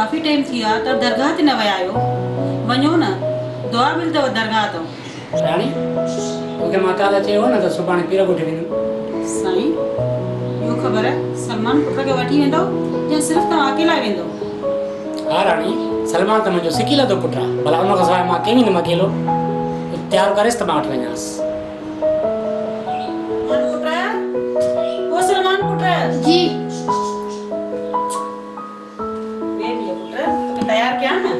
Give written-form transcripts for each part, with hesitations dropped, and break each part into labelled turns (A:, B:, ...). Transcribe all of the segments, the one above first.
A: काफ़ी टाइम थी वियो आहे त दरगाह ते न विया आहियो। वञो न, दुआ मिलंदव दरगाह तां।
B: राणी मूंखे माता त चयो न त सुभाणे पीर ॻोठे वेंदुमि।
A: साईं, इहो ख़बर आहे सलमान पुट खे वठी वेंदव या सिर्फ़ु तव्हां अकेला वेंदव?
B: हा राणी, सलमान त मुंहिंजो सिकी लधो पुटु आहे, भला उन खां सवाइ मां कंहिं वेंदुमि अकेलो। तयारु करेसि त मां वठी वञांसि।
A: जी तैयार क्या ना?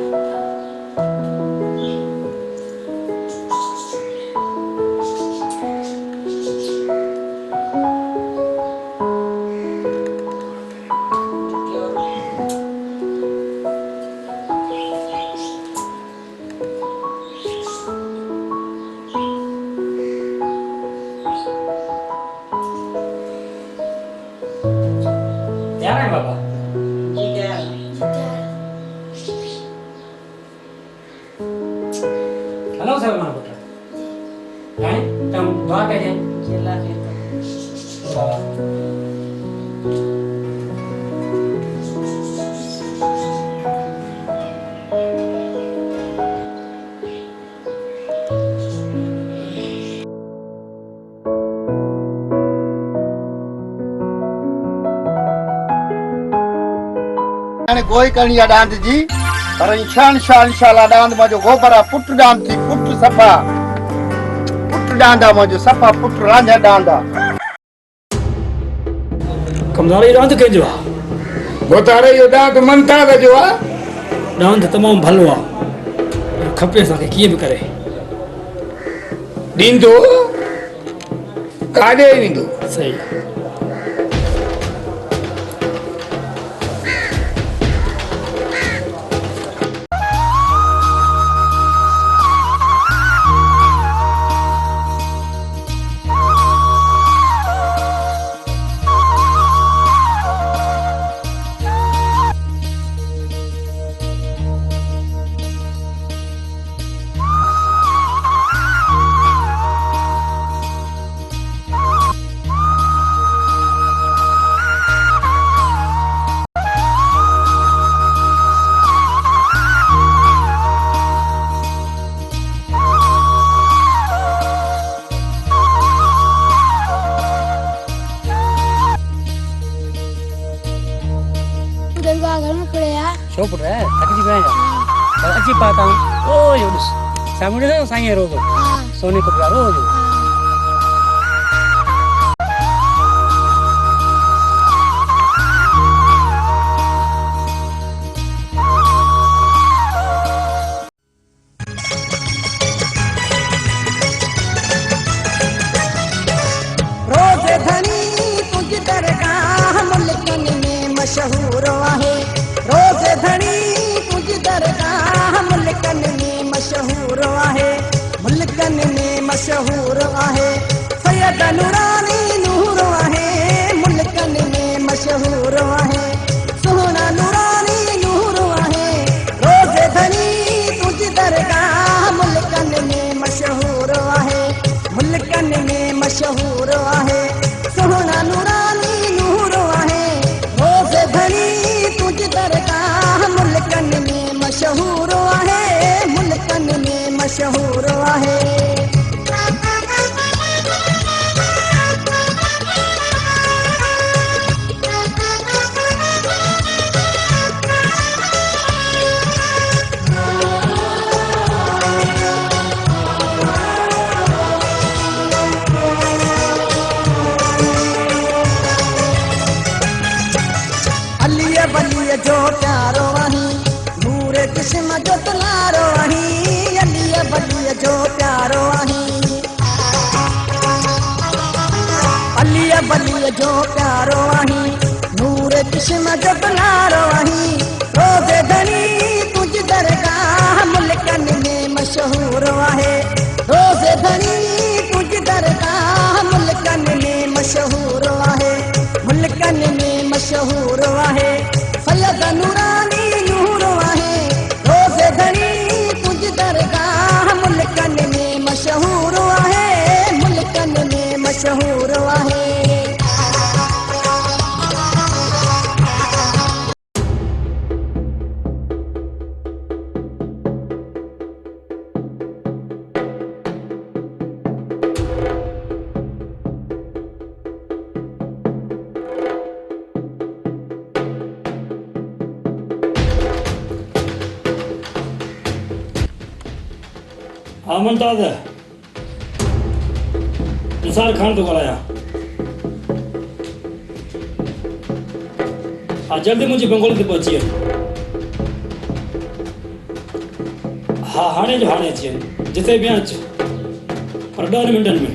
B: तैयार है बाबा?
A: जी तैयार।
B: हेलो सलमान पुत्र। राणी तुम दुआ कजे।
A: अल्लाह खैर करे।
C: कोई करनी है डांस जी पर इंशाल्लाह डांस मजो गोबरा पुट डांस थी पुट सफा पुट डांदा मजो सफा पुट रांझा डांदा
B: कमदारी रांद के जो
C: गोतारे यो डांस मनता का जो
B: रांद तमाम भलो आ खपे सके किए भी करे
C: दींदो कादे दींदो
B: सही शो पुट है थक जी गया पर अच्छी बात है ओ योस सामने से साईं रोग सोने को प्यारो हो
D: रोज धनी तुझ दरगाह मुल्कन में मशहूर आहे रोज धनी तुझ दरगाह मुल्कन में मशहूर आहे मुल्कन में मशहूर आहे सैयद नूरानी नूर आहे मुल्कन में मशहूर आहे सोना नूरानी नूर आहे रोज धनी तुझ दरगाह मुल्कन में मशहूर आहे मुल्कन में मशहूर आहे सोना नूरानी नूर आहे रोज धनी तुझ दरगाह मुल्कन में मशहूर आहे मुल्कन में मशहूर आहे बलिए जो प्यारो आही नूर किस्म जो तुलारो आही अलिए बलिए जो प्यारो आही अलिए बलिए जो प्यारो आही नूर किस्म जो तुलारो आही रोज धनी तुझ दरगाह मुल्कन में मशहूर आहे रोज धनी तुझ दरगाह मुल्कन में मशहूर आहे मुल्कन में मशहूर आहे सैयद नूरानी नूर आहे रोज धनी तुझ दरगाह मुल्कन में मशहूर आहे मुल्कन में मशहूर आहे
E: मुमताज निसार खान तो ॻाल्हायां। हा जल्दी मुंहिंजी बंगोली ते पहुची वञ। हा हाणे जो हाणे अची वञ, जिते बि अच पर 10 मिंटनि में।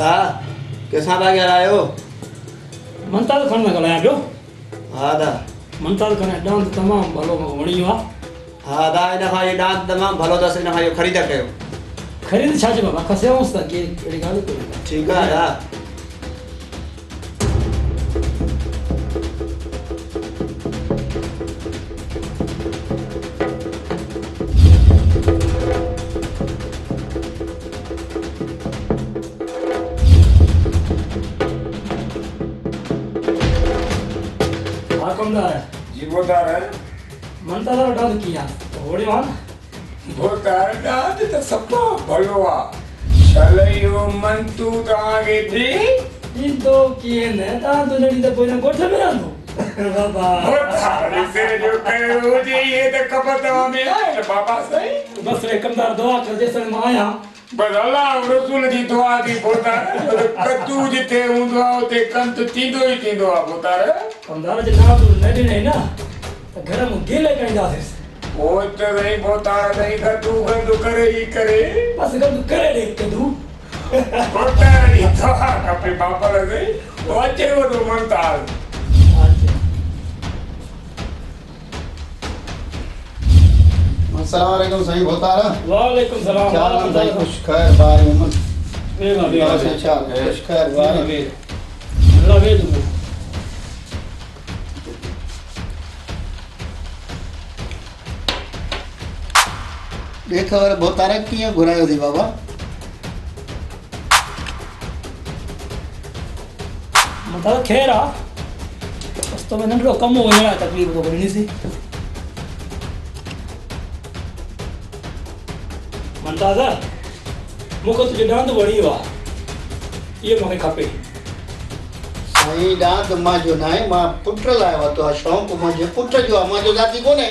F: दा कैसा था क्या आयो?
E: मुमताज खान सां ॻाल्हायां पियो।
F: हाँ दा।
E: मुमताज खान डांस तमामु भलो वणी वियो आहे।
F: हाँ दा इन खां इहो डांस तमामु भलो अथसि, इन खां इहो ख़रीद कयो।
E: ख़रीद छा चइबो आहे, खसियाऊंसि त के अहिड़ी ॻाल्हि कोन्हे।
F: ठीकु आहे दा।
E: हाँ कमदार है
G: जी बोतार
E: मुमताज वारो डांस कीअं आहे, वणियो आहे न?
G: बोतार डांस त सभु भलो आहे। शलयो मन तू तव्हांखे ॾे
E: ॾींदो कीअं न, तव्हां तो न ॾींदा पोइ हिन ॻोठ में रहंदो। बाबा
G: बोतार से जो कयो हुजे इहे त ख़बर तव्हां में आहे न बाबा साईं।
E: बस रे कमदार दुआ कर जेसि मां आहियां।
G: बस अल्लाह रसूल जी दुआ थी बोतार। कद्दू जिथे हूंदो आहे उते कंत थींदो ई थींदो आहे बोतार।
E: कमदार जे नाम तूं न ॾिनई न त घर में गेले कईंदासीं।
G: पोइ त रही बोतार रही कद्दू गंदू करे ई करे।
E: बस गंदू करे ॾे कद्दू।
G: बोतार जी दुआ खपे बाबा साईं। पोइ अचे वॾो मुमताज।
C: अस्सलाम वालेकुम साईं बोतार।
E: वालेकुम सलाम।
C: क्या हाल साईं? खुश खैर बार मोहम्मद।
E: बेगा बेगा
C: अच्छा खुश खैर बार।
E: अल्लाह बे तुम।
C: देखो बोतार कीअं घुरायो थी बाबा?
E: मुमताज खैर आहे, बस तो मैं नंढड़ो कमु वञण लाइ तकलीफ़ थो करे ॾिसी। मुमताज मूंखे तुंहिंजो डांस वणी वियो आहे, इहो मूंखे खपे।
C: साईं डांस मां जो न आहे, मां पुट लाइ वरितो आहे। शौक़ु मुंहिंजे पुट जो आहे, मुंहिंजो ज़ाती कोन्हे।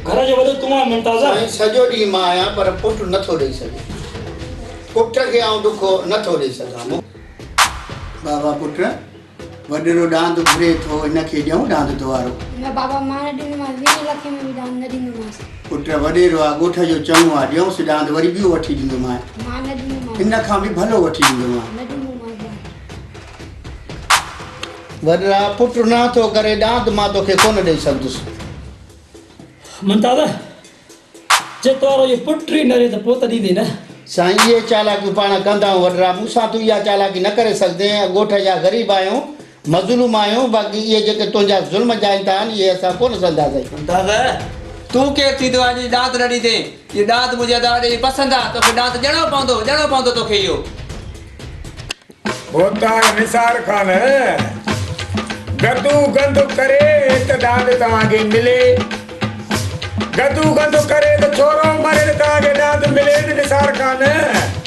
E: घर जो वॾो तूं आहे मुमताज।
C: साईं सॼो ॾींहुं मां आहियां पर पुट नथो ॾेई सघे। पुट खे आउं ॾुखो नथो ॾेई सघां। बाबा पुट वॾेरो डांद घुरे थो, हिनखे ॾियूं डांद द्वारो।
H: न बाबा मां न ॾींदोमांसि, 20 लख में बि डांस न ॾींदोमांसि।
C: पुट वॾेरो आहे, ॻोठ जो चङो आहे, ॾियूंसि डांद वरी ॿियो वठी ॾींदोमांइ।
H: मां न ॾींदोमांसि,
C: हिन खां बि भलो वठी ॾींदोमांइ।
H: न ॾींदोमांसि।
C: वॾरा पुट न थो करे डांद मां तोखे कोन ॾेई सघंदुसि।
E: मुमताज जे तोरो इहो पुट ई न रहे त पोइ त ॾींदे न।
C: साईं इहे चालाकियूं पाण कंदा आहियूं वॾरा, मूंसां तूं इहा चालाकी न करे सघंदे। ॻोठ जा ग़रीब आहियूं, मज़लूम आहियूं, बाक़ी इहे जेके तुंहिंजा ज़ुल्म जाइंदा आहिनि इहे असां कोन संदासीं।
F: दादा तू केरु थींदो आहे जी डांस न ॾींदे? ये डांस मुंहिंजे ॾाढी पसंदि आहे, तोखे डांस ॾियणो पवंदो तोखे इहो।
G: बोतार निसार खान गद्दू गंदू करे त डांस तव्हांखे मिले। गद्दू गंदू करे त छोरो मरे त तव्हांखे डांस मिले न। निसार खान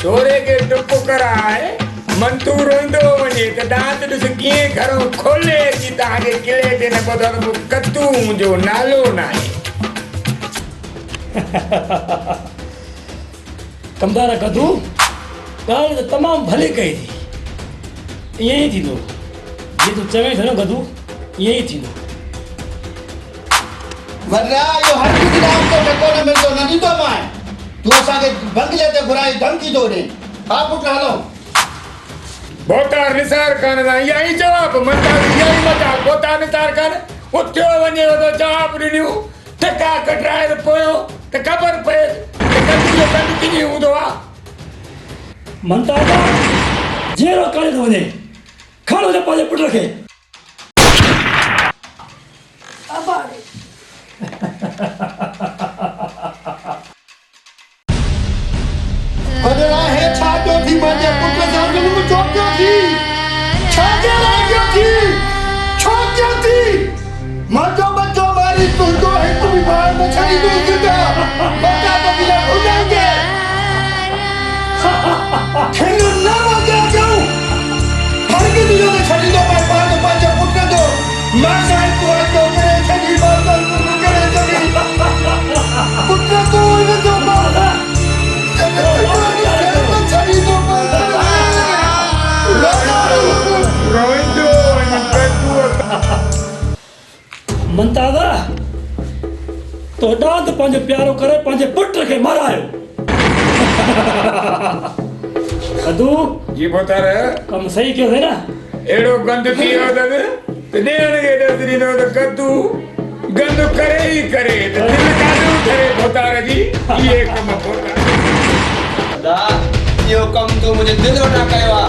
G: छोरे खे डुप कराए मन तू रोईंदो वञे त डांस ॾिस कीअं घरों खोले अची तव्हांखे किले ते न ॿुधो त कद्दू मुंहिंजो नालो न आहे।
E: कमदार कद्दू ॻाल्हि त तमामु भली कई थी। ईअं ई थींदो जीअं तूं चवें थो न कद्दू, ईअं ई थींदो।
C: वॾरा इहो हर किसी डांस तोखे कोन मिलंदो, न ॾींदोमांइ। तूं असांखे बंगले ते घुराए धमकी थो ॾे। हा पुट हलो।
G: बोतार निसार खान सां इहा ई जवाबु मुमताज इहा ई मज़ाक। बोतार निसार खान उथियो वञे थो जवाबु ॾिनियूं टका कटाए त पोयो त ख़बर पए त कद्दू जो कदु कीअं हूंदो आहे।
E: मुमताज जहिड़ो करे थो वञे, खणो न पंहिंजे पुट खे।
C: वॾरा हे छा जो थी मुंहिंजे पुट सां ज़ुल्म छो पियो थी? छा जे लाइ पियो थी? छो पियो थी? मुंहिंजो बच्चो मारी तुंहिंजो हिकु बि ॿार न
E: पंहिंजो प्यारो करे पंहिंजे पुट खे मारायो कदू
G: जी पुत्र
E: कम सही कयो है ना
G: एड़ो गंद पियो तब ते देण के दसरी नो तो कद्दू गंद करे ही करे तो दिल कादू करे पुत्र जी ये कम पुत्र
F: दा यो कम तू मुझे दिल वटा कयो आ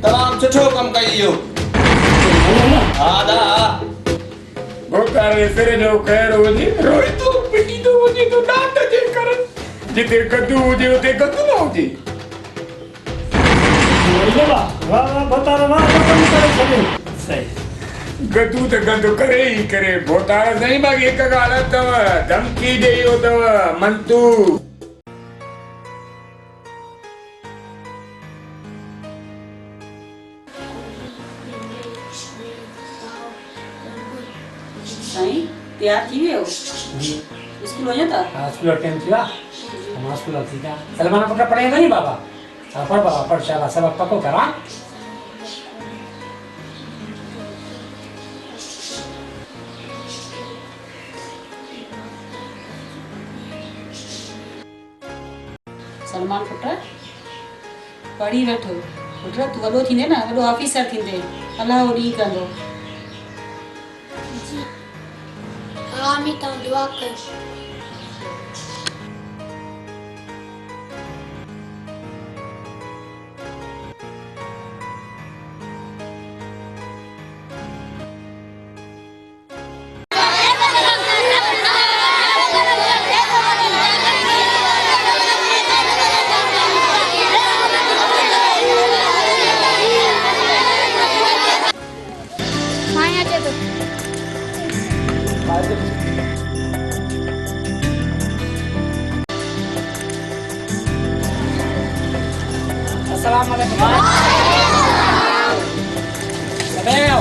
F: तमाम सुठो कम कयो हा दा
G: पुत्र सिर जो खैर हुजे रोई तो पिटी तो हुजे तो डांट जे कर जिते कद्दू हुजे उते कद्दू न हुजे
E: वाह वाह बता रहा कम करे छॾे सही
G: गद्दू तो गंद करे ही करे पुत्र सही बाकी एक ॻाल्हि तव धमकी ॾेयो तव मंतू
A: साईं तैयार थी वियो स्कूल वञो था
B: स्कूल टाइम थी वियो आहे मां स्कूल थी विया सलमान पुट पढ़ेगा नी बाबा पढ़ बाबा पढ़ शाबाश सबक पको कर हाँ
A: सलमान पुट पढ़ी वेठो पुट तूं वॾो थींदे न वॾो ऑफिसर थींदे अलाह उहो ॾींहुं कंदो
H: आमीन तव्हां दुआ कयो माया अचे तो
B: अस्सलाम वालेकुम सबेओ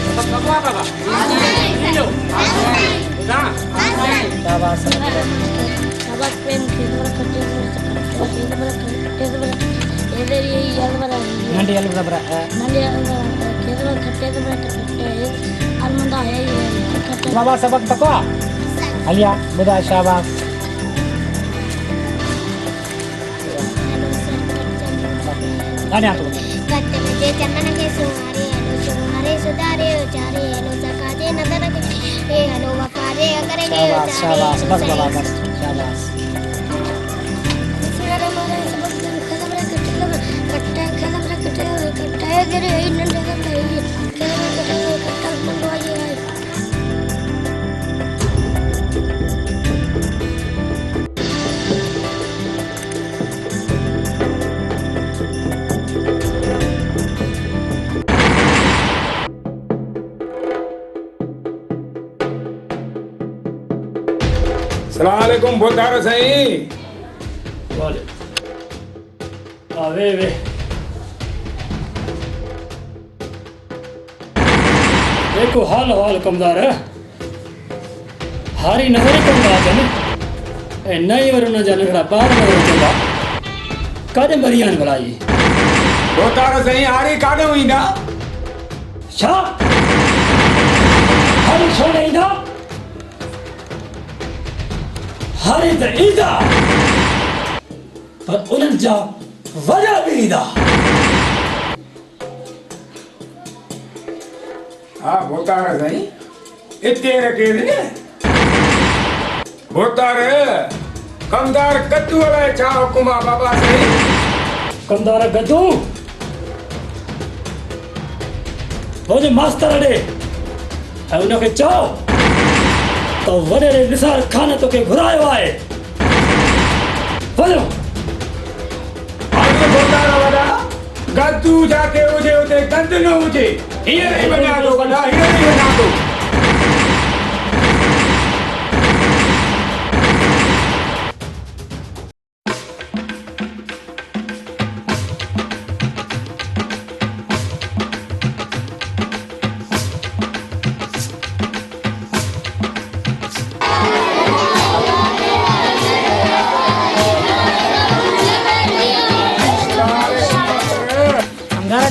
B: सबक पको बाबा लो दा शाबाश
H: सबक पेन खेल करते इधर ये याद बरा
B: नंडी अलग बरा
H: नंदी खेल खट्टे खट्टे अलमंदा है खट्टे
B: बाबा सबक पको अलिया बुदा शाबाश गाने तो
H: कट्टे में जे चंदन के सुहारे सुधारे उचारे हेलो सकाजे नदन के ए हेलो वफारे करेंगे
B: शाबाश शाबाश बस बाबा बस शाबाश
G: सलाम अलैकुम पुत्र सही
E: वाले आवे वे देखो हाल हाल कमदार है हारी नजर कमदार है ए नहीं वर न जाने खड़ा पार न चला कादे मरियान भलाई
G: पुत्र सही हारी काडो ईंदा
E: छा हारी छोड़े ईंदा हारी त ईंदा पर उन्हनि जा वॾा बि ईंदा
G: हाँ पुत्र सही इतने रखे ने पुत्र कमदार कद्दू वाला छा हुकुमा बाबा सही
E: कमदार गद्दू मुंहिंजे मास्तर ॾे ऐं उनखे चओ तो वॾे निसार खान तोखे घुरायो आहे वञो
G: गद्दू जाके हुजे उते गंद न हुजे हीअं ई वञा थो वॾा हीअं ई वञा थो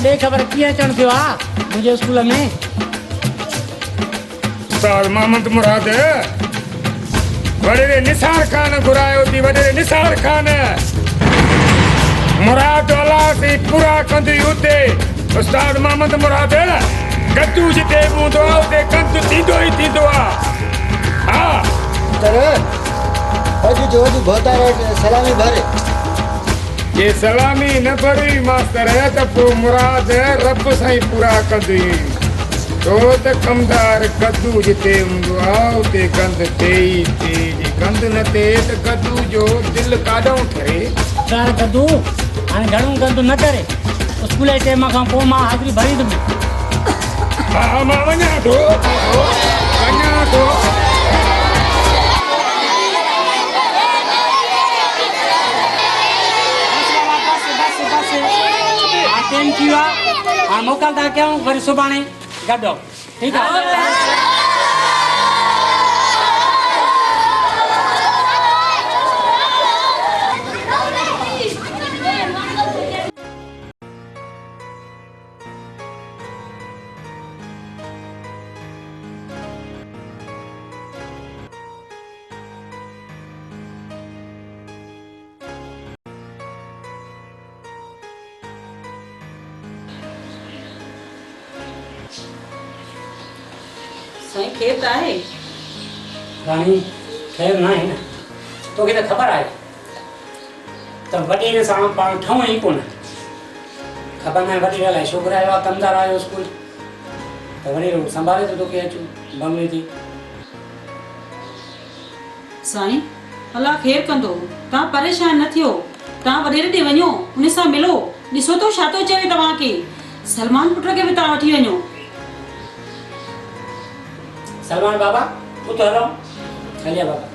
B: ॾे ख़बर कीअं अचणु थियो आहे मुंहिंजे स्कूल में
G: उस्ताद मोहम्मद मुराद वॾेरे निसार खान घुरायो थी वॾेरे निसार खान मुराद अलाह से पूरा कंदी उते उस्ताद मोहम्मद मुराद गद्दू जिते हूंदो आहे उते कंद थींदो ई थींदो आहे हा
C: तर अॼु जो अॼु भोतारे सलामी भरे
G: ये सलामी न भरी मास्तर त पोइ मुराद रब साईं पूरा कंदी तो त कमदार गद्दू जिते हूंदो आहे उते गंद थिए ई थिए जे गंद न थिए त गद्दू जो दिलि काॾों ठरे
B: यार गद्दू हाणे घणो गंद न करे स्कूल जे टाइम खां पोइ मां हाज़िरी भरींदुमि
G: हा मां वञा थो
B: टाइम थी वियो आहे हाणे मोकल था कयूं वरी सुभाणे गॾु ठीकु आहे
A: साईं खेत आहे
B: राणी ख़ैर न आहे न तोखे त ख़बर आहे त वॾेरे सां पाण ठहूं ई कोन ख़बर न आहे वॾेरे अलाए छोकिरा आयो आहे कमदार आयो स्कूल त वॾेरो संभाले थो तोखे अचूं बंगले ते
A: साईं अलाह ख़ैर कंदो तव्हां परेशान न थियो तव्हां वॾेरे ॾे वञो उन सां मिलो ॾिसो तो छा थो चवे तव्हांखे सलमान पुट खे बि तव्हां वठी वञो
B: सलमान बाबा तूं तो हलो हलिया बाबा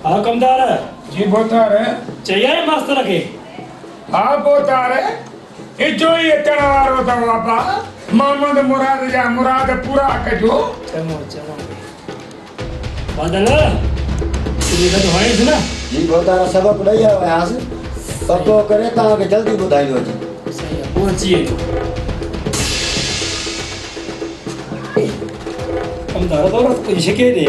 E: हाँ कमदार
G: जी बोतार
E: चाहिए मास्टर के
G: हा बोतार इजो ई अचण वारो अथव बाबा मोहम्मद मुराद जा मुराद पूरा कजो
E: चलो चलो बादल तुझे तो है ना
C: जी भोतारा सबक ॾेई आयासीं पको करे तव्हांखे जल्दी ॿुधाईंदो अची
E: सही है पहुंचिए कमदार तो कुछ शिके दे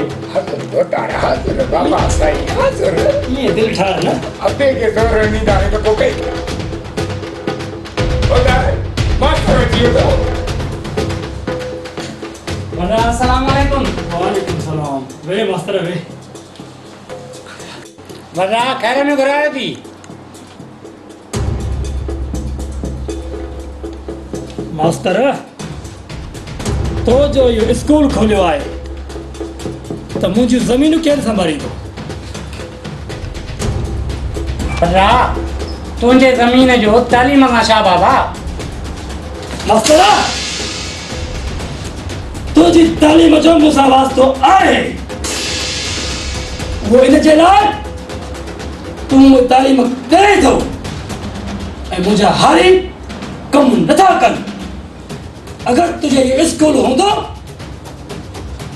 G: बोतार हाज़िर बाबा साईं हाज़िर
E: ये दिल ठार ना
G: अते के दौर नींदा है तो कोई बोतार मास्टर जी तो
B: वॾा अस्सलाम वालेकुम
E: वालेकुम सलाम वे मास्टर वे
B: वॾा ख़ैर में घुरायो थी
E: मास्टर तो जो ये स्कूल खोलियो आहे त मुंहिंजी ज़मीन केरु संभालींदो
B: वॾा तुंहिंजे ज़मीन जो तालीम खां छा बाबा
E: मास्टर तुझी तालीम जो मूंसां वास्तो आहे वो इन जे लाइ तूं तालीम करे थो ऐं मुंहिंजा हारी कम नथा कनि अगरि तुंहिंजे इहो स्कूल हूंदो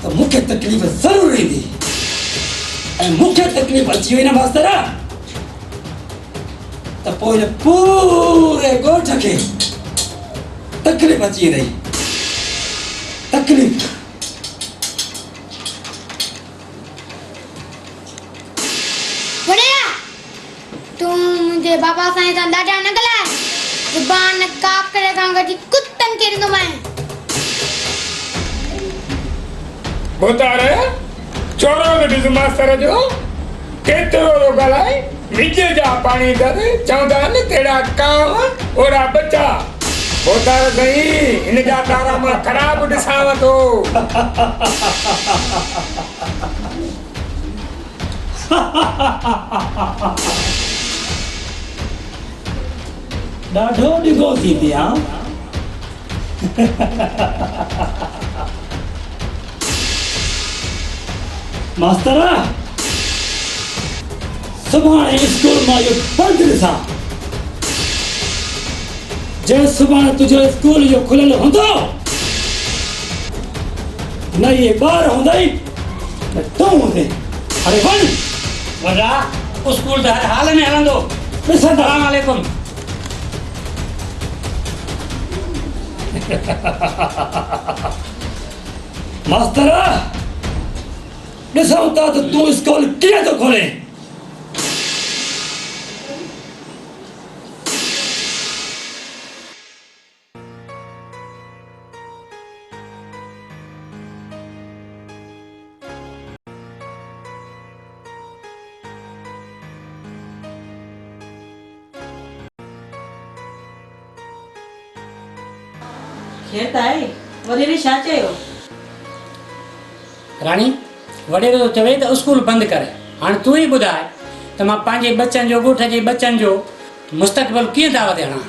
E: त मूंखे तकलीफ़ ज़रूरु ईंदी ऐं मूंखे तकलीफ़ अची वई न मास्तर त पोइ हिन पूरे ॻोठ खे तकलीफ़ अची रही तकलीफ़
H: बढ़िया तू मुझे बाबा साईं सां ॾाढा न ॻाल्हाए ज़ुबान काकरे सां गॾु कुतनि खे ॾींदो मैं
G: बोतार चोरो तो ॾिस मास्तर जो केतिरो थो ॻाल्हाए मिज जा पाणी दर चवंदा आहिनि तेरा कांव ओड़ा बचा बोतार साईं इन जा तारा मां ख़राब ॾिसांव थो
E: ॾाढो ॾिघो थी पिया मास्तर सुभाणे स्कूल मां इहो बंदि ॾिसां जंहिं सुभाणे तुंहिंजो स्कूल जो खुलियल हूंदो न इहे ॿार हूंदई न तूं हूंदे। अरे वञ
B: वॾा स्कूल त हर हाल में हलंदो।
E: ॾिसंदा
B: अस्सलाम वालेकुम।
E: मास्तर ॾिसूं था त तूं स्कूल कीअं थो खोले।
A: खेर त आहे वॾेरे छा चयो?
B: राणी वॾेरो तो चवे त स्कूल बंदि करे। हाणे तूं ई ॿुधाए त मां पंहिंजे बच्चनि जो ॻोठ जे बच्चनि जो मुस्तक़बिल कीअं दावत ॾियां,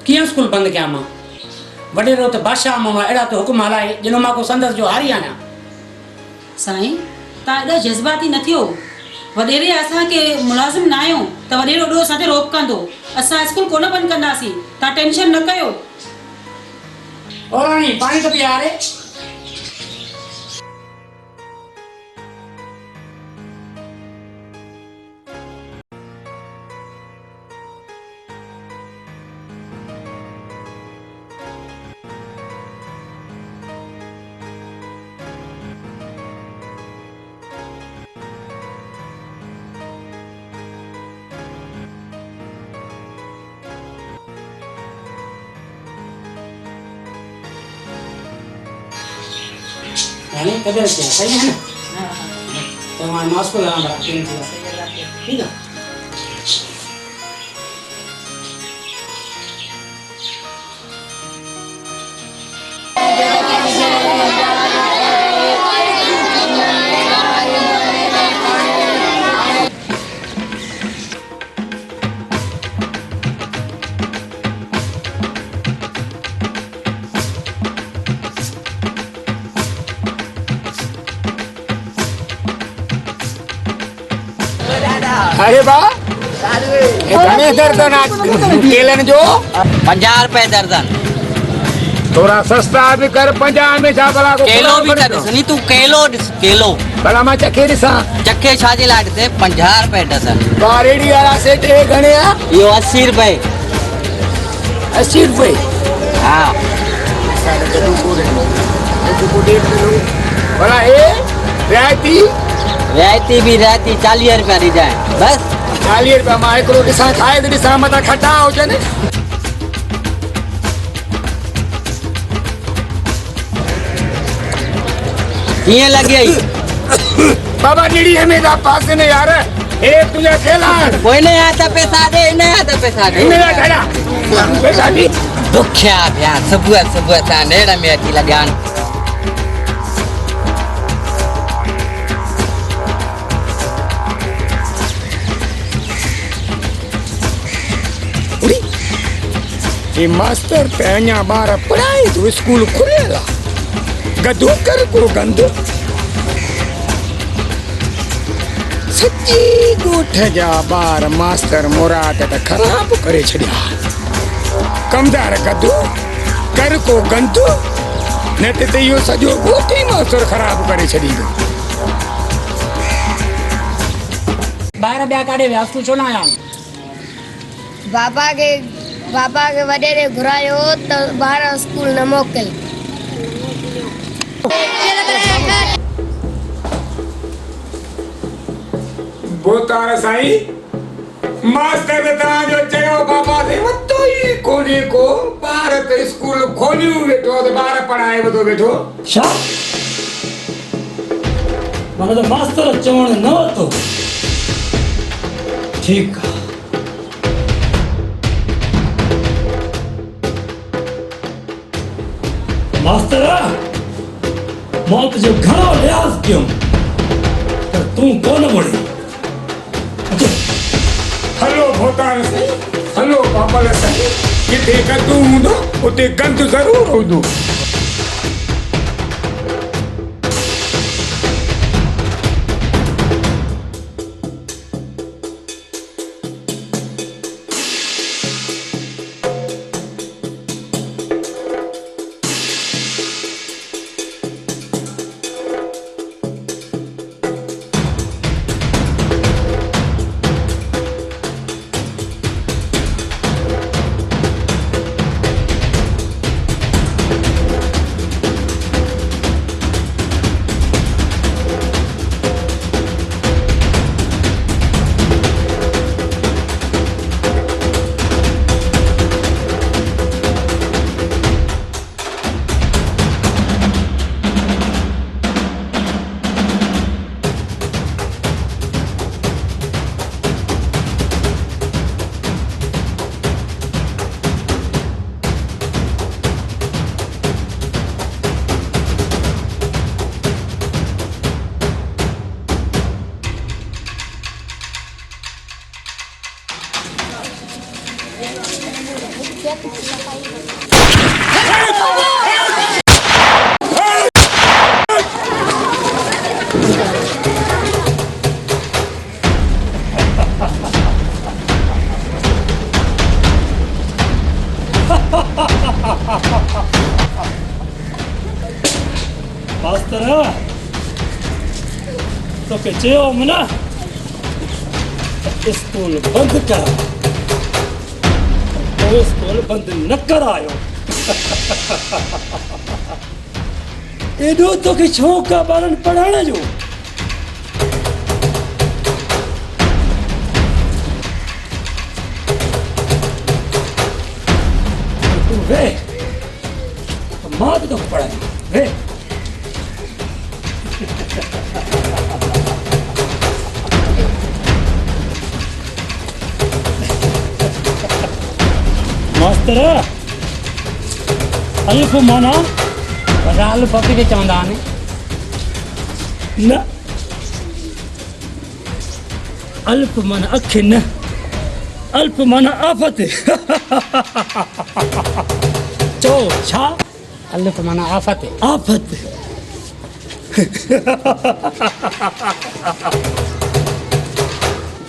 B: कीअं स्कूल बंदि कयां मां? वॾेरो त बादशाह मां अहिड़ा त हुकुम हलाए ॼिनो मां को संदसि जो हारी आहियां।
A: साईं तव्हां एॾा जज़्बाती न थियो। वॾेरे असांखे मुलाज़िम न आहियूं त वॾेरो एॾो असांखे रोक कंदो। असां स्कूल कोन बंदि कंदासीं, तव्हां टेंशन न कयो।
B: ओ राणी पाणी त पी यारे। रानी तबियत क्या सही है ना? तो हमारे मास्क को लगाना ठीक है।
G: अरे बा घणे दर्जन केलन जो?
I: 50 रुपए दर्जन।
G: थोड़ा सस्ता भी कर। 50 में छा भला को
I: केलो भी कर ॾिसनी तू केलो ॾिस केलो
G: भला मां चखे ॾिसां।
I: चखे छाजे लाइ ॾिसे 50 रुपए डज़न।
G: रेडी वाला सेट ए घणे आ?
I: इहो 80 रुपए।
G: 80 रुपए।
I: हाँ
G: भला ए रियायती
I: रियायती 40 रुपया दी जाए बस।
G: 40 रुपया मां हिकिड़ो ॾिसां खाए त ॾिसां मथां खटा हुजनि।
I: कीअं लॻे?
G: बाबा निड़ी में दा पासे ने यार ए तुझे खेला
I: कोई नहीं आता पैसा दे, नहीं आता पैसा दे।
G: मेरा खड़ा पैसा दी
I: दुखिया पिया सुबुह सुबुह सां नेड़ में अची लॻिया आहिनि।
G: ये मास्टर पे अञा ॿार पढ़ाई तो स्कूल खुलियल आहे। गदो कर को गंदो सच्ची ॻोठ जा ॿार मास्टर मुराद त ख़राब करे छॾिया। कमदार गदो कर को गंदो न त इहो सॼो ॻोठ ई मास्टर ख़राब करे छॾींदो।
B: ॿाहिरि ॿिया काॾे विया तूं छो न आया?
H: बाबा के वॾेरे घुरायो त ॿार स्कूल न मोकिल।
G: बोतार साईं मास्टर तव्हांजो चयो बाबा से वतो ई कोने को ॿार त स्कूल खोलियो वेठो त ॿार पढ़ाए वतो वेठो।
E: छा माना त मास्तर चवण न वरितो? ठीकु आहे। मास्तर मां तुंहिंजो घणो लिहाज़ कयो पर तूं कोन वणे।
G: हलो बोतार साईं हलो बाबा साईं जिथे गंदु हूंदो उते गंदु ज़रूर हूंदो।
E: मास्तर तो के चयो मना स्कूल बंद कर तो स्कूल बंद न करायो एडो तो के शौक़ आहे ॿारनि पढ़ाइण जो तूं वेह मां बि तोखे पढ़ाई वेह मास्तर अलिफ माना
B: राल पपी के चवंदा आहिनि
E: न अल्प माना अख न अल्प माना आफत चो छा
B: अलिफ माना आफ़त
E: आफत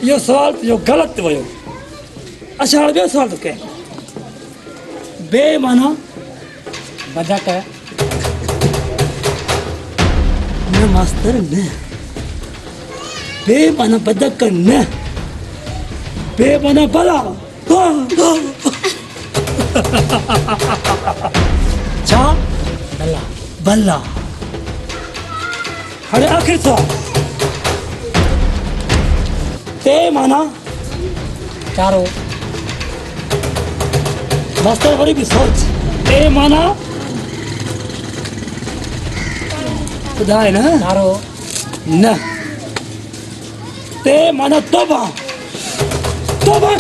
E: इहो सवाल जो ग़लति वियो अच्छा हाणे ॿियो सवाल थो कयां बे माना
B: बदक
E: न मास्तर न बे माना बदक न बे माना भला छा
B: भला
E: भला हाणे आख़िर सवाल ते माना
B: चारो
E: मास्टर वरी बि सोच ते माना ॿुधाए न
B: चारो
E: न ते माना तोबा तोबा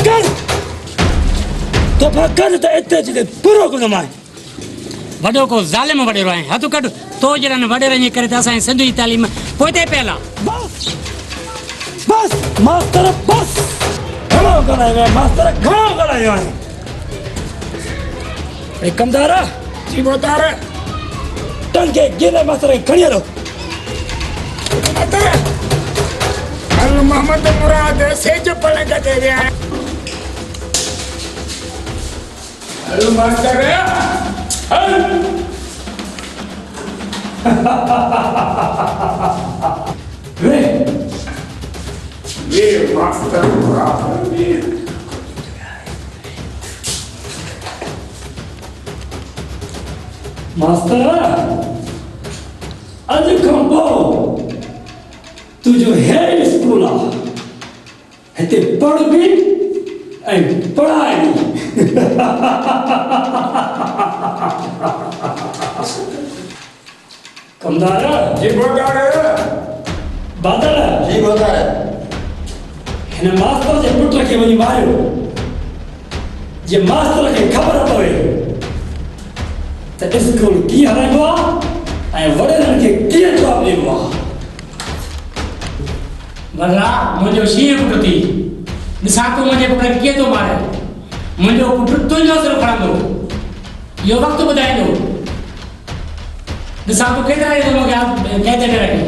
E: कर त हिते अची पूरो कोन माए
B: वॾो को ज़ालिम वॾेरो आहे हथु कढ तो जहिड़नि वॾेरनि जे करे त असांजी सिंध जी तालीम पोइते पियल आहे
E: बस बस मास्तर बस घणो ॻाल्हायो आहे मास्तर घणो ॻाल्हायो आहे ऐं कमदार
G: जी बोतार
E: टंगे गिले मास्तर खे खणी हलो
G: हल मोहम्मद मुराद सेज पलक ते विया हल मास्टर हल ये मास्टर मुराद ये
E: मास्तर अॼु खां पोइ तुंहिंजो हेड स्कूल आहे हिते पढ़ बि ऐं पढ़ाए बि कमदार
G: जी बोतार
E: बादल
C: जी बोतार
E: हिन मास्तर जे पुट खे वञी मारियो जे मास्तर खे ख़बर पवे त स्कूल कीअं हलाइबो आहे ऐं वॾेरनि खे कीअं जवाबु ॾिबो आहे
B: भला मुंहिंजो शींहुं पुटु थी ॾिसां तूं मुंहिंजे पुट खे कीअं थो मारे मुंहिंजो पुटु तुंहिंजो सिर खणंदो इहो वक़्तु ॿुधाईंदो ॾिसां तूं केतिरा ॾींहं मूंखे कैद करे रखी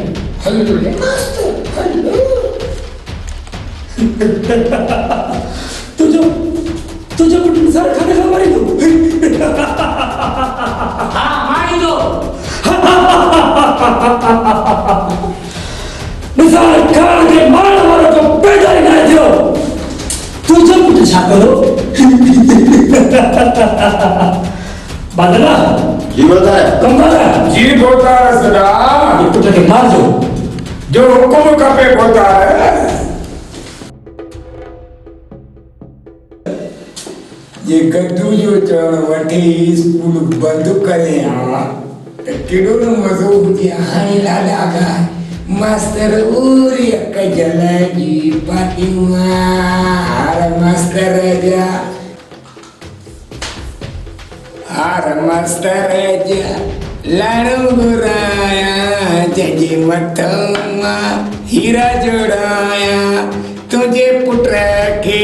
E: तुंहिंजो पुटु सर खाने खां मारींदो
B: हा मारींदो
E: मिसाल खान खे मारण वारो को पैदा ई न थियो तुंहिंजो पुटु छा करो बादला
C: जी बोतार
E: कमदार
G: जी बोतार सदा
E: ये पुट खे मारजो
G: जो हुकुम खपे बोतार ये गद्दू जो चवण वठी स्कूल बंद करे आ त केॾो न मज़ो हुजे हाणे लाॾा ॻाए मास्तर पूरी अक जलाइजी पातियूं हार मास्तर जा हार मास्तर जा लाड़ो घुराया जंहिंजे मथां मां हीरा जोड़ाया तुंहिंजे पुट खे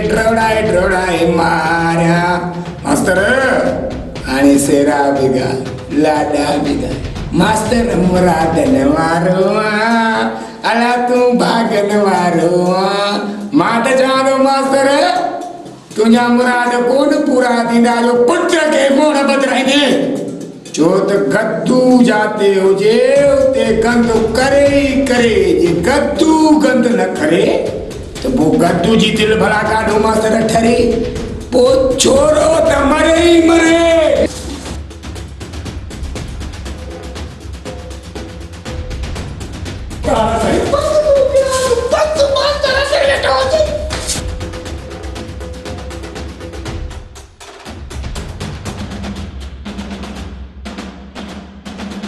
G: ड्रोड़ाए ड्रोड़ाए मारिया मास्तर हाणे सेरा बि ॻाए लाॾा बि ॻाए मास्तर मुरादन वारो अला तूं भागन वारो मां त चवां थो मास्तर तुंहिंजा मुराद कोन पूरा थींदा जो पुट खे मोड़ बदिराईंदे जो त गद्दू जाते हुजे उते गंद करे ई करे, जे गद्दू गंद न करे तो वो गद्दू जी दिल भला काढो मास्तर ठरे, वो छोरो त मरे ई मरे।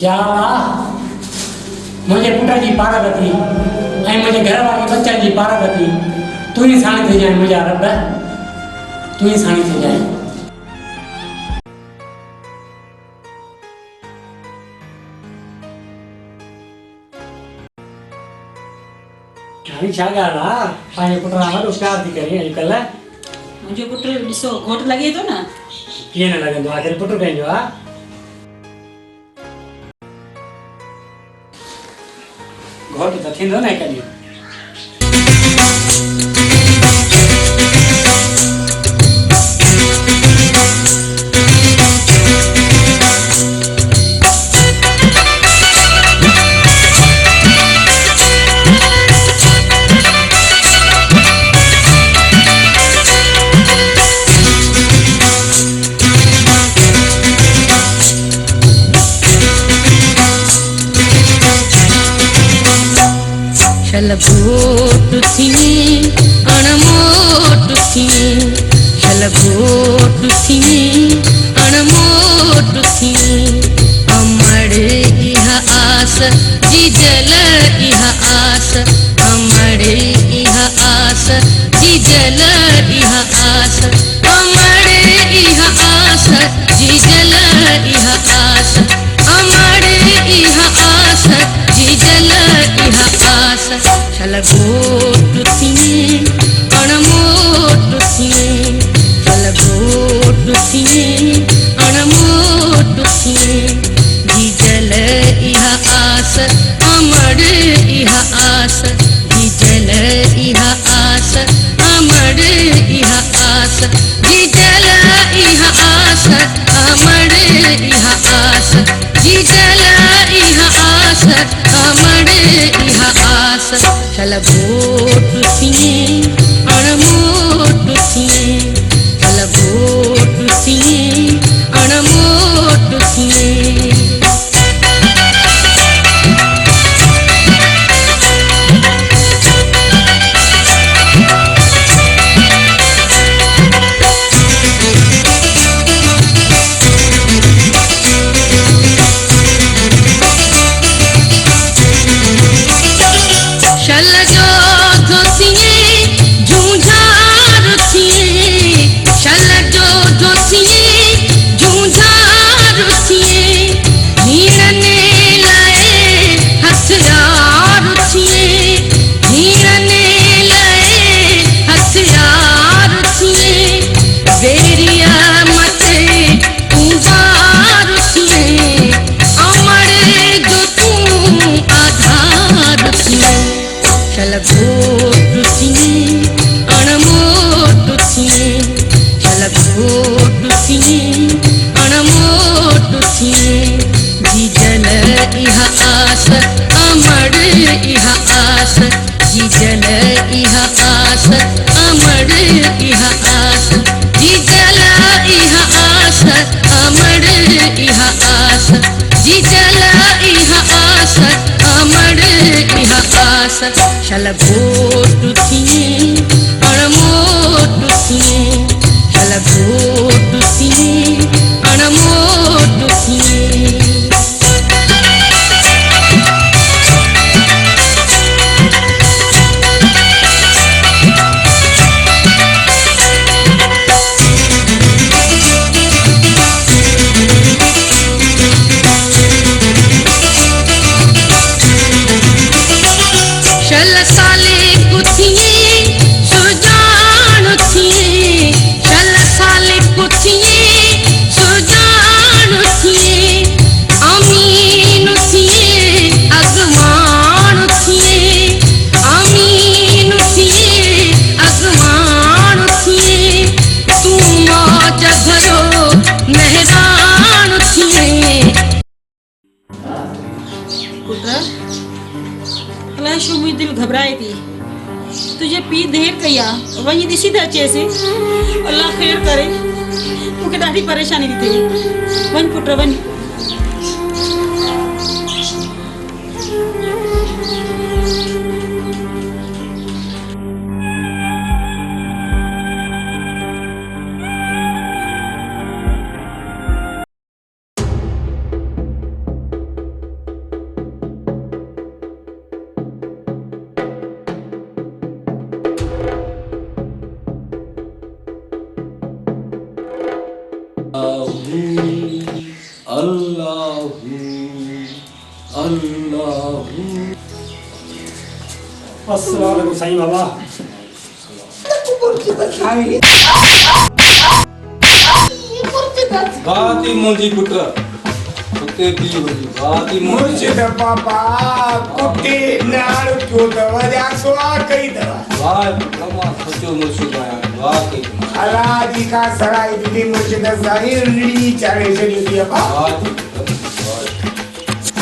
B: या मुझे पुट जी पारगति ऐं मुझे घर वाले बच्चन जी पारगति तू ही साणी थी जाए, मुझा रब तू ही साणी थी जाए। हाणे छा ॻाल्हि आहे, पंहिंजे पुट सां वॾो प्यार थी करे अॼुकल्ह।
A: मुंहिंजो पुटु ॾिसो घोट लॻे थो न।
B: कीअं न लॻंदो, आख़िर पुटु पंहिंजो आहे। घोट त थींदो न कॾहिं।
J: शलभोट थी अणमोट थी, शलभोट थी अणमोट थी, अमर इह आस जी जल इह आस, अमर इह आस जी जल इह आस, अमर इह आस जी जल इह आस, अमर इह आस जी जल इह आस। शलभोट थी अणमोट थी, शलभोट थी अणमोट थी, जी जल इह आस अमर इह आस, जी जल इह आस अमर इह आस, जी जल इह आस अमर इह आस, जी जल इह आस अमर इह आस। शलभोट थी अणमोट थी, शलभोट थी अणमोट थी। शल जो धोसिए झूझार थिए, शल जो धोसिए झूझार थिए, हीरने लाए हथियार थिए, हीरने लाए हथियार थिए, बेरिया मथे उबार थिए, अमर जो तू आधार थिए। शलभोट थी अणमोट थी, शलभोट थी अणमोट थी, जी जल इह आस अमर इह आस, जी जल इह आस अमर इह आस, जी जल इह आस अमर इह आस, जी जल इह आस अमर इह आस। शलभोट थी अणमोट थी, शलभोट थी अणमोट थी। शल साले
A: मुंहिंजी दिलि घबराए थी तुंहिंजे पीउ देरि कई आहे वञी ॾिसी त अचेसि अलाह ख़ैर करे मूंखे ॾाढी परेशानी थी थिए वञ पुट वञ
E: अस्सलाम वालेकुम साईं बाबा
F: बाती मुंहिंजी पुट उते बि वञी बाती
G: मुर्शिद बाबा कुटी नाल जो दवा सुआ कई दवा
F: वाह कमा सचो मुर्शिद आया वाह कई
G: अल्लाह जी का सराय दी मुर्शिद ज़ाहिर री चाहे छड़ी थी बाबा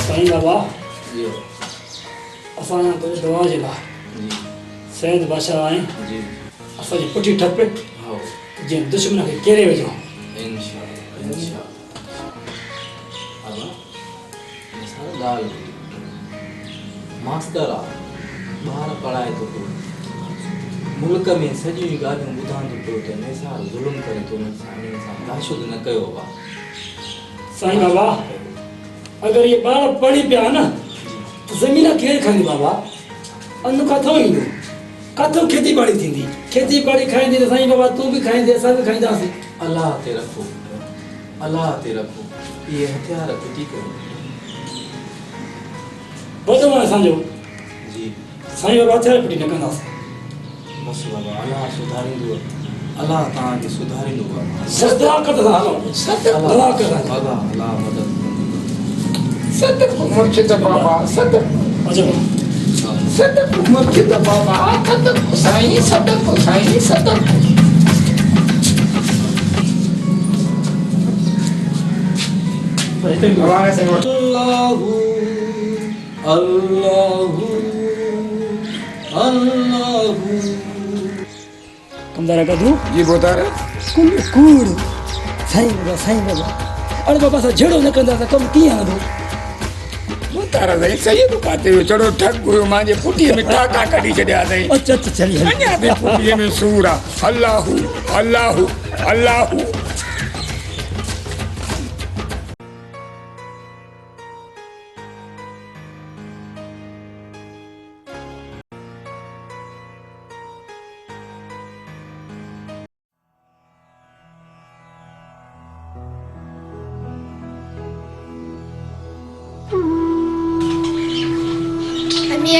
E: साईं बाबा
F: जी
E: असां तो दवा जे लाइ सैद बादशाह आए
F: जी
E: असांजी पुठी ठप
F: हां
E: जे दुश्मन खे केरे वेझो
F: इंशाअल्लाह अब मिसाल ॻाल मास्टर आ ॿार पढ़ाए तो मुल्क में सॼियूं ॻाल्हियूं ॿुधाईंदो पियो त निसार ज़ुल्म करे थो इंसान दाशुद न कयो बा
E: साईं बाबा अगर ये ॿार पढ़ी पिया न त ज़मीन केरु खणी बाबा अन्न किथां ईंदो किथां खेती बाड़ी थींदी खेती बाड़ी खाईंदी त साईं बाबा तूं बि खाईंदे असां बि खाईंदासीं
F: अल्लाह ते रखो अल्लाह ते रखो ये हथियार फिटी करो
E: वॾो आहे असांजो
F: जी
E: साईं बाबा हथियार फिटी न कंदासीं
F: बस बाबा अल्लाह सुधारींदो अल्लाह तव्हांखे सुधारींदो बाबा
E: सदाकत सां हलो सदाकत सां
F: बाबा अल्लाह मदद
G: सदक मुर्शिद बाबा सदक
E: अचो
G: सदक मुर्शिद बाबा सदक साईं सदक हमारे से
F: अल्लाहु अल्लाहु अल्लाहु
E: कमदारा कदू
G: जी बता रहे
E: कुल कूड़ साईं बाबा अरे बाबा सां जहिड़ो न कंदा त कमु कीअं हलंदो
G: तारा सही सही तो पाते हुए चलो ठग हुयो मांजे पुटीअ में टाका कढी छॾिया अथई
E: अच्छा अच्छा चली
G: अञा बि पुटीअ में सूर आहे अल्लाहु अल्लाहु अल्लाहु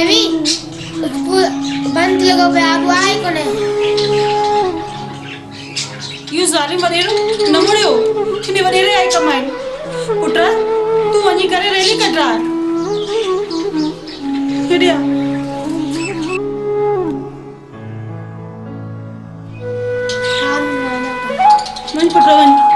H: अभी बंद लॻो पियो आहे बुआ ई कोन्हे
A: इहो ज़ालिम वॾेरो न मुड़ियो हिन वॾेरे आई कमाइण पुट तूं वञी करे रैली कढाए हेॾे आ वञ पुट वञ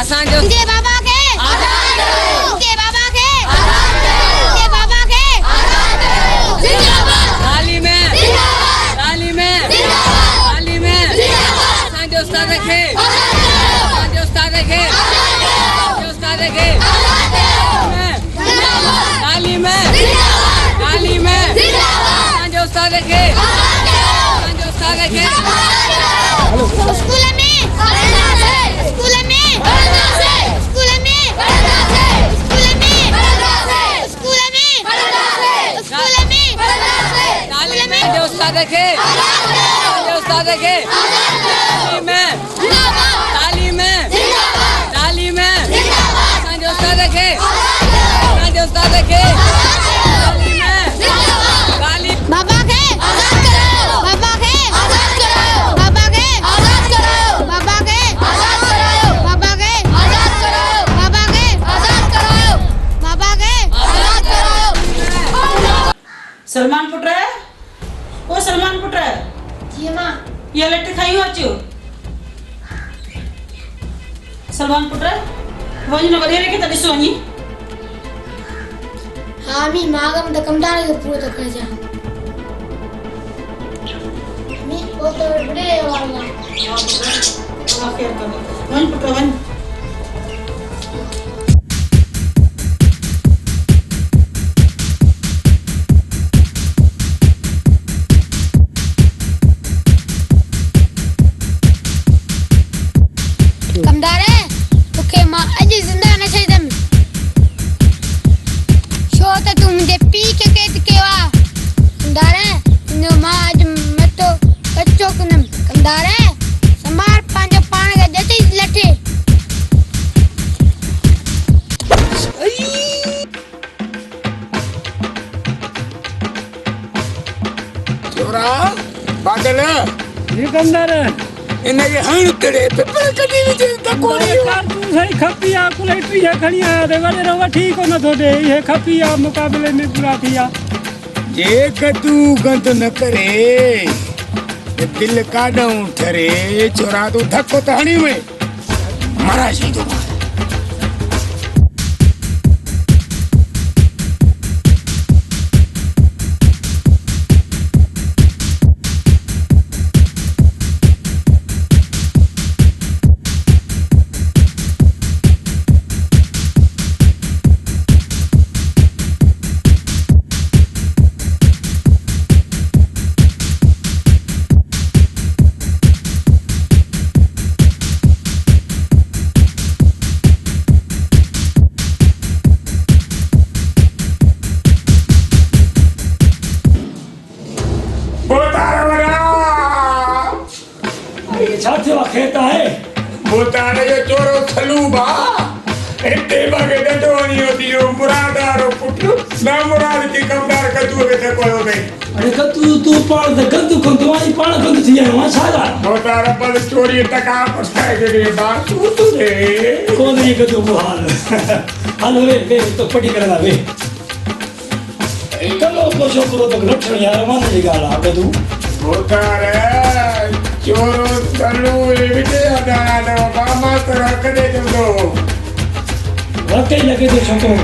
J: असांजो
H: मुंहिंजे बाबा खे आज़ाद कयो मुंहिंजे बाबा खे आज़ाद कयो मुंहिंजे बाबा खे आज़ाद कयो जिंदाबाद
J: तालीम जिंदाबाद तालीम जिंदाबाद तालीम जिंदाबाद असांजो उस्ताद खे आज़ाद कयो असांजो उस्ताद खे आज़ाद कयो असांजो उस्ताद खे आज़ाद कयो जिंदाबाद तालीम जिंदाबाद तालीम जिंदाबाद असांजो उस्ताद खे आज़ाद कयो असांजो उस्ताद खे आज़ाद कयो
H: स्कूल में पढ़ना है स्कूल में पढ़ना है स्कूल में पढ़ना है स्कूल में पढ़ना है स्कूल में पढ़ना है स्कूल में पढ़ना है
J: तालीम असांजो उस्ताद खे असांजो उस्ताद खे तालीम
H: जिंदाबाद
J: तालीम
H: जिंदाबाद
J: तालीम
H: जिंदाबाद
J: असांजो उस्ताद खे असांजो उस्ताद खे तालीम तालीम
H: बाबा खे आज़ाद करो बाबा खे आज़ाद करो बाबा खे आज़ाद करो
A: सलमान पुट वञ न वॾेरे खे त ॾिसो वञी।
H: हाँ मी मागम तो कमदार के पूरा तो कर जा मी वो तो बड़े वाला
A: आखिर कर वञ पुट वञ।
H: कमदार है ओके मां अज जिंदा न छे दम शो तो तू मुझे पी के केवा कमदार है नो मां आज मैं तो बच्चों कुनम कमदार है संभाल पांजो पाण के जति लठे
G: छोरा बादल
E: ये कंदर
G: इनके हण तड़े पेपर कटी विच त कोणी
E: कार तू सही खपी आ कुलेटरी है खणी आ रे वडे रवा ठीक हो न तो दे ये खपी आ मुकाबले में पूरा थिया
G: जे कतू गंद न करे ते दिल काडू ठरे छोरा तू धक्को त हणी में मारा सी तो
E: छाथे वा खेता है
G: बोतारे जो चोरो छलूबा एते बागे दडवानी होती जो मुरादारो पुटू ना मुराद की कमदार कदू के ते कोयो दे
E: अरे तू पाण द गंदू को दवाई पाण गंद थी है वहां छाला
G: बोतारा पर चोरी टका पछताए के लिए बात तू दे
E: कौन ये गंदू हाल हाल वे तो पटी करना वे कलो को छोकरो तो लक्षण यार मान जी गाला गंदू
G: बोतारे चोरो तनु विचे अदाना दो बामा तो रख दे जो
E: वाकई लगे तो छोकरो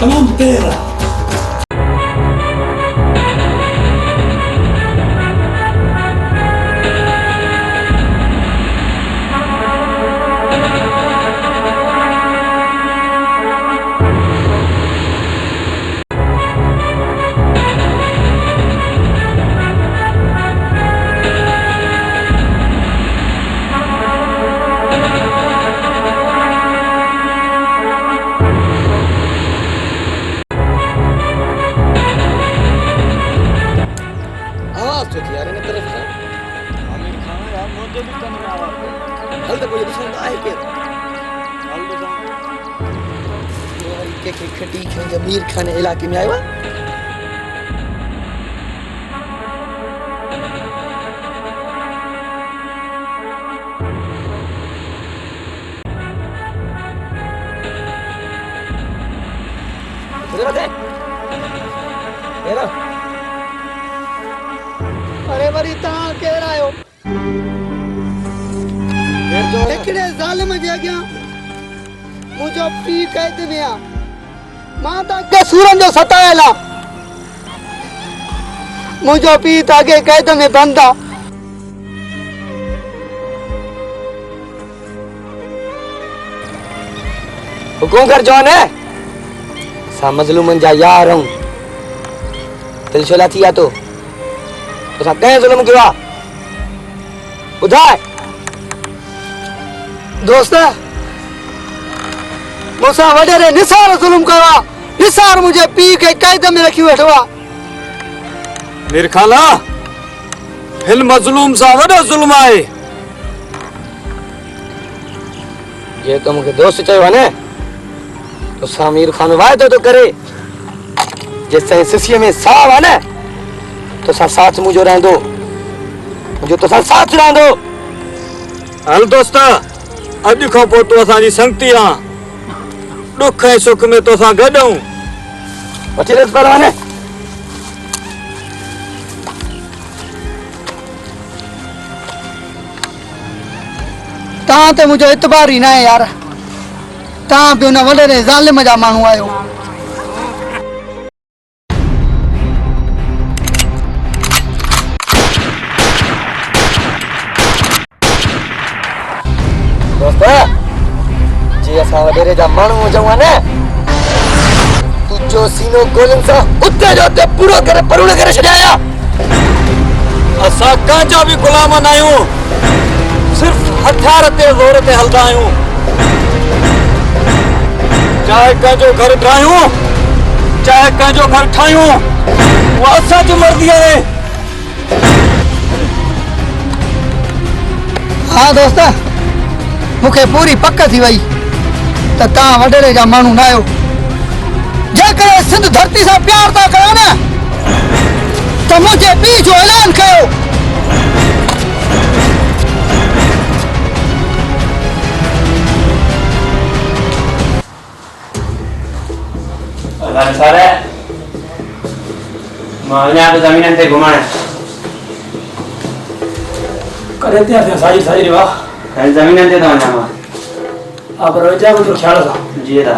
E: तमाम तेरा
D: मीर खान इलाके में आया अरे वरी तव्हां केरु आहियो हिकिड़े ज़ालिम जे अॻियां मुंहिंजो पीउ कैद में आहे मां त अॻे सूरनि जो सतायल आहे मुंहिंजो पीउ त अॻे कैद में बंदि आहे हुकुम कर जवान है सा मजलूमन जा यार हूं दिल छोला थी तो सा कहीं जुल्म किया बुधाए दोस्त मुसा वडेरे निसार जुल्म करा निसार मुझे पी के कैद में रखी बैठो
F: निरखाला हिल मजलूम सा वडो जुल्म आए
D: ये तो मुझे दोस्त चाहिए ने तो सामीर खान वायदो तो करे जैसे सिसिए में साव है ना तो सा साथ मुझे रहंदो मुझे तो सा साथ रहंदो
F: हल दोस्त अज खो पो तो असांजी संगती हां दुख ऐं सुख में तो सा गडूं
D: बचेस परवाने ता ते मुझे इतबार ही ना है यार तव्हां बि हुन वॾे ज़ालिम जा माण्हू आहियो। दोस्त जी असां वॾेरे जा माण्हू हुजूं हा न, तुंहिंजो सीनो गोलियुनि सां उते जो उते पूरो करे परूड़ करे छॾिया। असां कंहिंजा बि गुलाम न आहियूं, सिर्फ़ हथियार ते ज़ोर ते हलंदा आहियूं। चाहे कंहिंजो घर ठाहियूं चाहे कंहिंजो घर ठाहियूं, उहा असांजी मर्ज़ी आहे। हा दोस्त, मूंखे पूरी पक थी वई त तव्हां वॾेरे जा माण्हू न आहियो। जेकर सिंध धरती सां प्यार था कयो न त मुंहिंजे पीउ जो ऐलान कयो।
K: सारे मां तो जमीन ते घुमाने
E: करे ते साई साई रे वाह
K: है जमीन ते तो वञा मां
E: आप रोजा को तो ख्याल सा
K: जी दा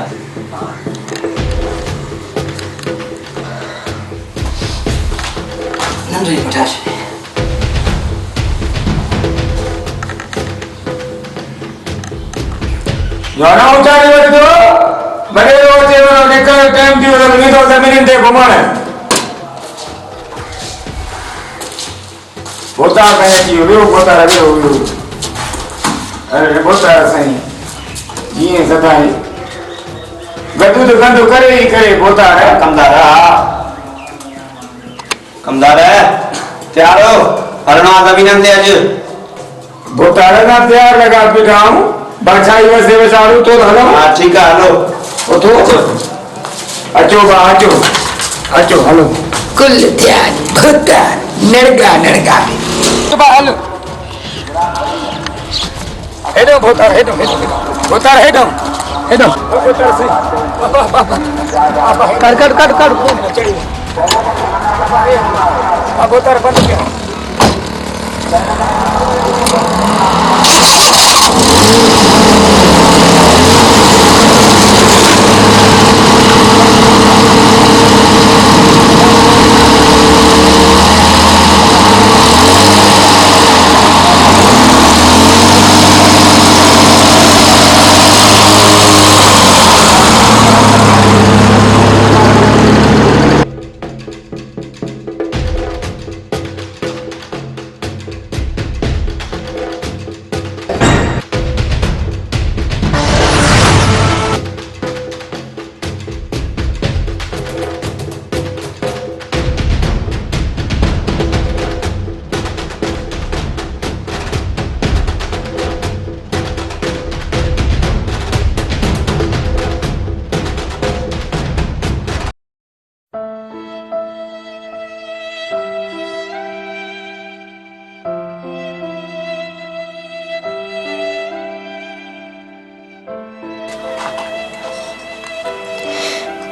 D: नंदरी पटाश
G: जाना ऊंचा नहीं तो बड़े रोड से निकल टाइम की वजह नहीं तो जमीन ते घुमाने बोता कहे कि वो बोता रहे हो अरे बोता सही ये सताई गदू तो गंदू करे ही करे बोता है
K: कमदार है तैयार हो हरणा जमीन ते अज
G: बोता ना तैयार लगा बिठाऊं बादशाही वैसे बेचारू तो हलो
K: हां ठीक है हलो
G: उठो अचो बा अचो अचो हलो
C: कुल ध्यान भुता नड़गा नड़गा
G: बा हलो हेडो बोता हेडो बोता हेडो हेडो बोता सही
D: कर
G: अब बोता बंद किया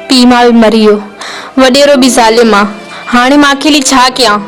L: पीउ मां बि मरी वियो, वॾेरो बि ज़ालिम आहे, हाणे मां अकेली छा कयां?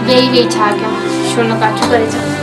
L: वेही छा कयां, छो न काठियूं करे छॾां।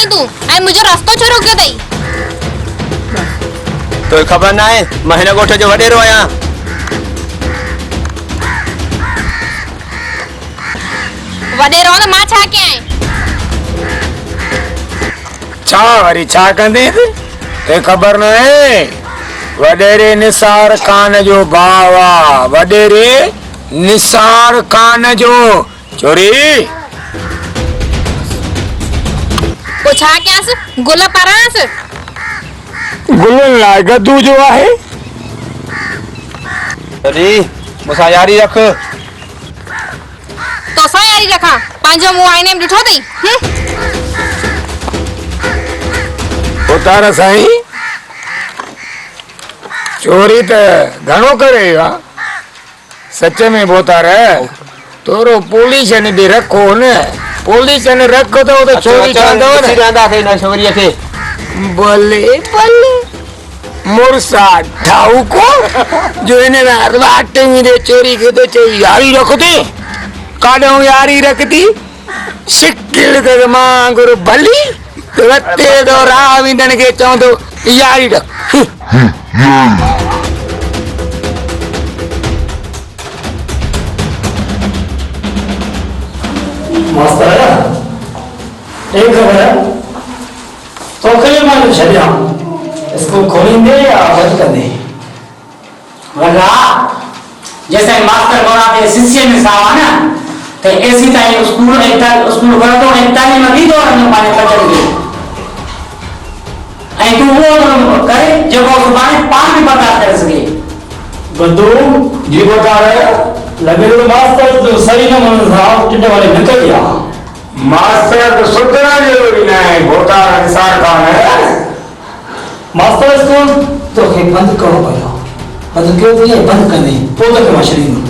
L: आहीं तू ऐं मुंहिंजो रस्तो छो रोकियो अथई?
K: तो खबर ना है मैं हिन ॻोठ जो वॾेरो आहियां।
L: वॾेरो त मां छा कयां?
G: छा वरी छा कंदे ते ख़बर न आहे वॾेरे निसार खान जो भाउ आहे वॾेरे निसार खान जो चोरी
L: पोइ छा कयांसि? गुल पारांसि?
G: गुलनि लाइ गद्दू जो आहे
K: तॾहिं मूंसां यारी रख।
L: तोसां यारी रखां? पंहिंजो मुंहुं आईने में ॾिठो अथई?
G: उतार साईं चोरी त घणो करे वियो आहे सच में बोतार तोरो पोलीशन बि रखो न पोलीशन रखो त उते चोरी कंदव न
K: रहंदासीं हिन छोरीअ खे।
G: भले भले मुर्सा ठाऊ को जो इन रात में चोरी के तो चई यारी रखती काडो यारी रखती शिकिल कर मांगुर भली रते दो राविंदन के चौंदो यारी रख।
E: मास्टर एक खबर है तो कई मार छड़िया इसको खोलेंगे या बंद कर दे?
B: वरना जैसे मास्टर बनाते शिष्य में सावा ना तो ऐसी टाइम स्कूल स्कूल कर दो एक टाइम में भी दो रंग पानी पचड़े ऐ तू वो करे जब वो सुबाने पान भी बर्दाश्त कर सके।
E: बंदू जी बता रहे लगे तो मास्टर तो सही ना मन साहब टिड्डे वाले निकल गया
G: मास्टर तो सुधरना जरूरी ना है बोता निसार खान है
E: मास्टर स्कूल तो के बंद करो पहला बंद क्यों दिया बंद करने पोत के मछली में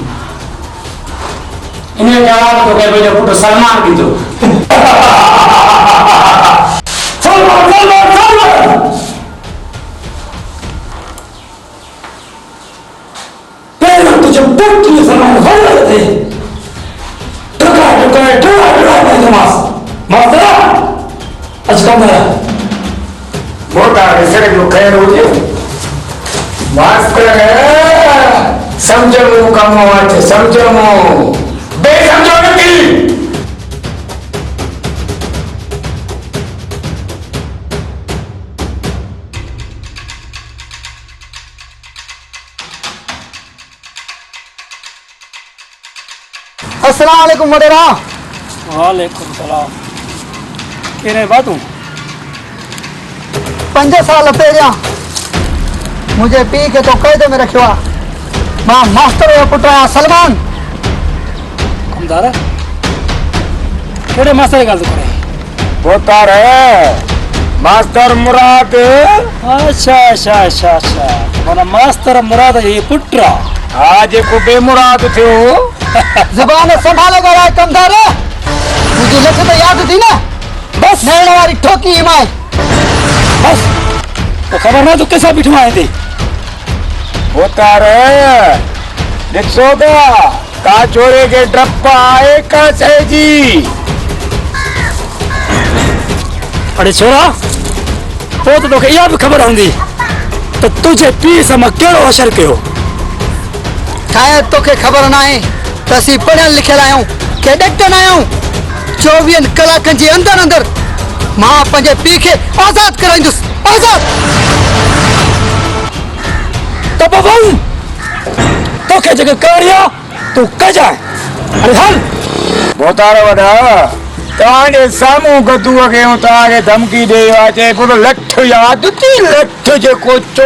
B: इन्हें जवाब तो कह भाई पुत्र सलमान की तो
E: पहले तुझे बुक की सलमान हो रहे थे टका नहीं मास्टर अच्छा मेरा
G: बोता सर जो खैर हो जे मास्टर समझो कम अच्छे समझो बे समझो नहीं
C: अस्सलाम वालेकुम वडेरा।
E: वालेकुम सलाम केरे बातू
C: 5 साल पहिरियां मुझे पी के तो कैद में रखियो आहे। मां मास्टर जो पुट आहियां सलमान।
E: कमदार केड़े मास्टर ॻाल्हि थो करे?
G: बोतार मास्टर मुराद
E: अच्छा अच्छा अच्छा अच्छा माना मास्टर मुराद ये पुट
G: आज को बेमुराद थियो
C: ज़बान संभाले ॻाल्हाए कमदार। मुझे लिख तो याद थी ना बस नैण वारी ठोकी माए
E: बस तो खबर ना तू कैसा बिठवा है थे
G: बोतार ॾिसो का चोरे के डप आए का जी
E: अरे छोरा वो तो तोखे इहा भी खबर हूंदी तो तुझे पी सां मां कहिड़ो असर कयो।
C: शायद तोखे खबर ना है तो असीं पढ़ियल लिखियल आहियूं कैडेक्टन आहियूं। 24 कलाकनि जे अंदर अंदर मां पंहिंजे पीउ खे आज़ाद कराईंदुसि आज़ाद।
E: तो बबू तोखे जेके करणी आहे तूं कजाए। अरे हल
G: बोतार वॾा तव्हांजे साम्हूं गद्दूअ खे तव्हांखे धमकी ॾेई आहे चए पुटु लठ यादि थी लठ जेको चोर